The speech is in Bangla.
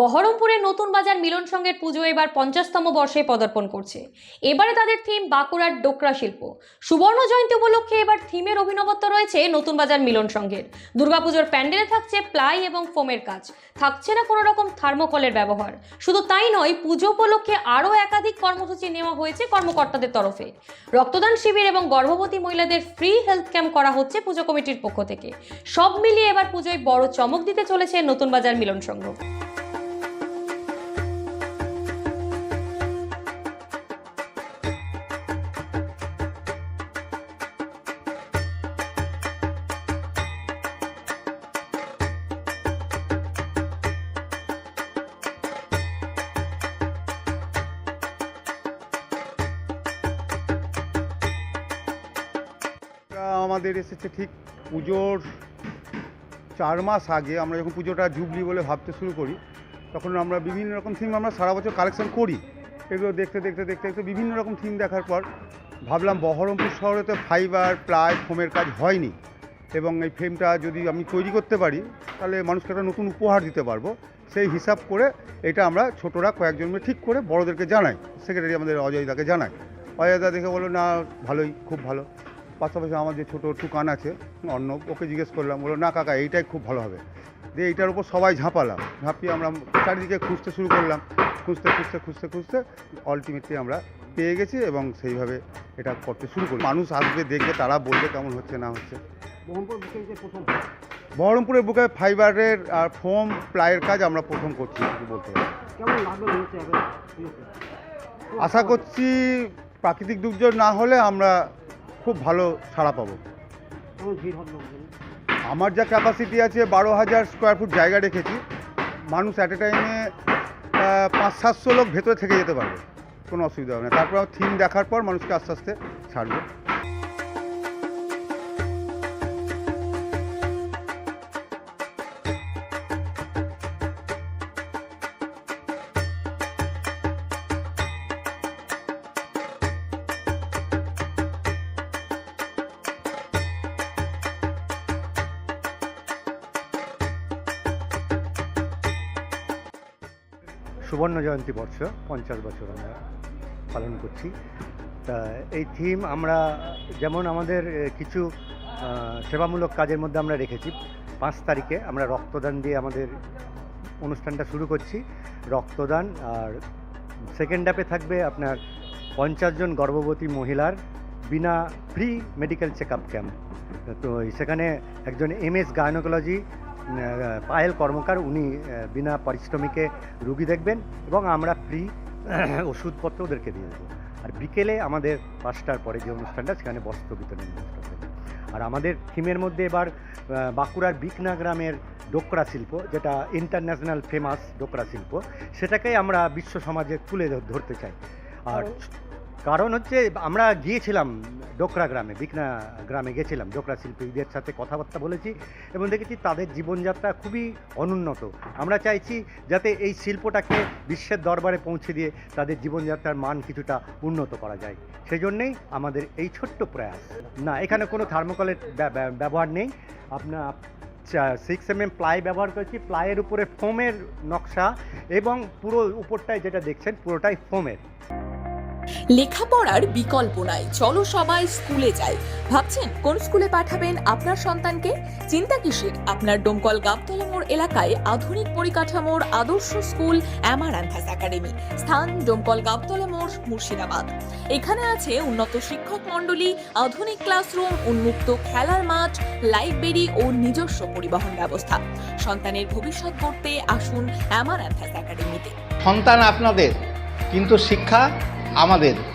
বহরমপুরের নতুন বাজার মিলন সংঘের পুজো এবার 50তম বর্ষে পদার্পণ করছে। এবারে তাদের থিম বাঁকুড়ার ডোকরা শিল্প। সুবর্ণ জয়ন্তী উপলক্ষে এবার থিমের অভিনবত্ব রয়েছে নতুন বাজার মিলন সংঘের। দুর্গাপুজোর প্যান্ডেলে থাকছে প্লাই এবং ফোমের কাজ, থাকছে না কোনো রকম থার্মোকলের ব্যবহার। শুধু তাই নয়, পুজো উপলক্ষে আরও একাধিক কর্মসূচি নেওয়া হয়েছে কর্মকর্তাদের তরফে। রক্তদান শিবির এবং গর্ভবতী মহিলাদের ফ্রি হেলথ ক্যাম্প করা হচ্ছে পুজো কমিটির পক্ষ থেকে। সব মিলিয়ে এবার পুজোয় বড় চমক দিতে চলেছে নতুন বাজার মিলন সংঘ। আমাদের এসেছে ঠিক পুজোর 4 মাস আগে। আমরা যখন পুজোটা জুবলি বলে ভাবতে শুরু করি, তখন আমরা বিভিন্ন রকম থিম আমরা সারা বছর কালেকশন করি। এগুলো দেখতে দেখতে দেখতে দেখতে বিভিন্ন রকম থিম দেখার পর ভাবলাম বহরমপুর শহরে তো ফাইবার প্লাই ফোমের কাজ হয়নি, এবং এই ফ্রেমটা যদি আমি তৈরি করতে পারি তাহলে মানুষকে একটা নতুন উপহার দিতে পারবো। সেই হিসাব করে এটা আমরা ছোটরা কয়েকজন মিলে ঠিক করে বড়দেরকে জানাই। সেক্রেটারি আমাদের অজয়দাকে জানাই। অজয়দা দেখে বললো না ভালোই, খুব ভালো। পাশাপাশি আমার যে ছোটো টুকান আছে অন্য, ওকে জিজ্ঞেস করলাম, বললো না কাকা এইটাই খুব ভালো হবে। দিয়ে এইটার উপর সবাই ঝাঁপালাম, ঝাঁপিয়ে আমরা চারিদিকে খুঁজতে শুরু করলাম। খুঁজতে খুঁজতে খুঁজতে খুঁজতে অলটিমেটলি আমরা পেয়ে গেছি এবং সেইভাবে এটা করতে শুরু করি। মানুষ আসবে, দেখবে, তারা বলবে কেমন হচ্ছে না হচ্ছে। বহরমপুরের বুকে ফাইবারের আর ফোম প্লাইয়ের কাজ আমরা প্রথম করছি বলতে পারি। আশা করছি প্রাকৃতিক দুর্যোগ না হলে আমরা খুব ভালো সাড়া পাবো। আমার যা ক্যাপাসিটি আছে 12,000 স্কোয়ার ফুট জায়গা রেখেছি। মানুষ অ্যাট এ টাইমে 500-700 লোক ভেতরে থেকে যেতে পারবে, কোনো অসুবিধা হবে না। তারপর থিম দেখার পর মানুষকে আস্তে আস্তে ছাড়বে। সুবর্ণ জয়ন্তী বর্ষ 50 বছর আমরা পালন করছি। তা এই থিম আমরা যেমন আমাদের কিছু সেবামূলক কাজের মধ্যে আমরা রেখেছি। 5 তারিখে আমরা রক্তদান দিয়ে আমাদের অনুষ্ঠানটা শুরু করছি। রক্তদান, আর সেকেন্ড হাফে থাকবে আপনার 50 জন গর্ভবতী মহিলার বিনা free medical check up camp. তো সেখানে একজন MS গাইনোকোলজি পায়েল কর্মকার, উনি বিনা পারিশ্রমিকে রুগী দেখবেন এবং আমরা ফ্রি ওষুধপত্র ওদেরকে দিয়ে দেবো। আর বিকেলে আমাদের 5টার পরে যে অনুষ্ঠানটা, সেখানে বস্ত্র বিতরণ অনুষ্ঠান হবে। আর আমাদের থিমের মধ্যে এবার বাঁকুড়ার বিকনা গ্রামের ডোকরা শিল্প, যেটা ইন্টারন্যাশনাল ফেমাস ডোকরা শিল্প, সেটাকেই আমরা বিশ্ব সমাজে তুলে ধরতে চাই। আর কারণ হচ্ছে আমরা গিয়েছিলাম ডোকরা গ্রামে, বিকনা গ্রামে গেছিলাম, ডোকরা শিল্পীদের সাথে কথাবার্তা বলেছি এবং দেখেছি তাদের জীবনযাত্রা খুবই অনুন্নত। আমরা চাইছি যাতে এই শিল্পটাকে বিশ্বের দরবারে পৌঁছে দিয়ে তাদের জীবনযাত্রার মান কিছুটা উন্নত করা যায়। সেই জন্যেই আমাদের এই ছোট্ট প্রয়াস। না, এখানে কোনো থার্মোকলের ব্যবহার নেই। আপনার 6 mm প্লাই ব্যবহার করেছি। প্লাইয়ের উপরে ফোমের নকশা এবং পুরো উপরটায় যেটা দেখছেন পুরোটাই ফোমের। লেখাপড়ার বিকল্প নাই, চলো সবাই স্কুলে যাই। ভাবছেন কোন স্কুলে পাঠাবেন আপনার সন্তানকে? চিন্তা কিসের? আপনার ডোমকল গাবতলা মোড় এলাকায় আধুনিক পরিকাঠামোর আদর্শ স্কুল অ্যামারান্থাস একাডেমি। স্থান ডোমকল গাবতলা মোড়, মুর্শিদাবাদ। এখানে আছে উন্নত শিক্ষক মণ্ডলী, আধুনিক ক্লাসরুম, উন্মুক্ত খেলার মাঠ, লাইব্রেরি ও নিজস্ব পরিবহন ব্যবস্থা। সন্তানের ভবিষ্যৎ গড়তে আসুন অ্যামারান্থাস একাডেমিতে। সন্তান আপনাদের, কিন্তু শিক্ষা আমাদের।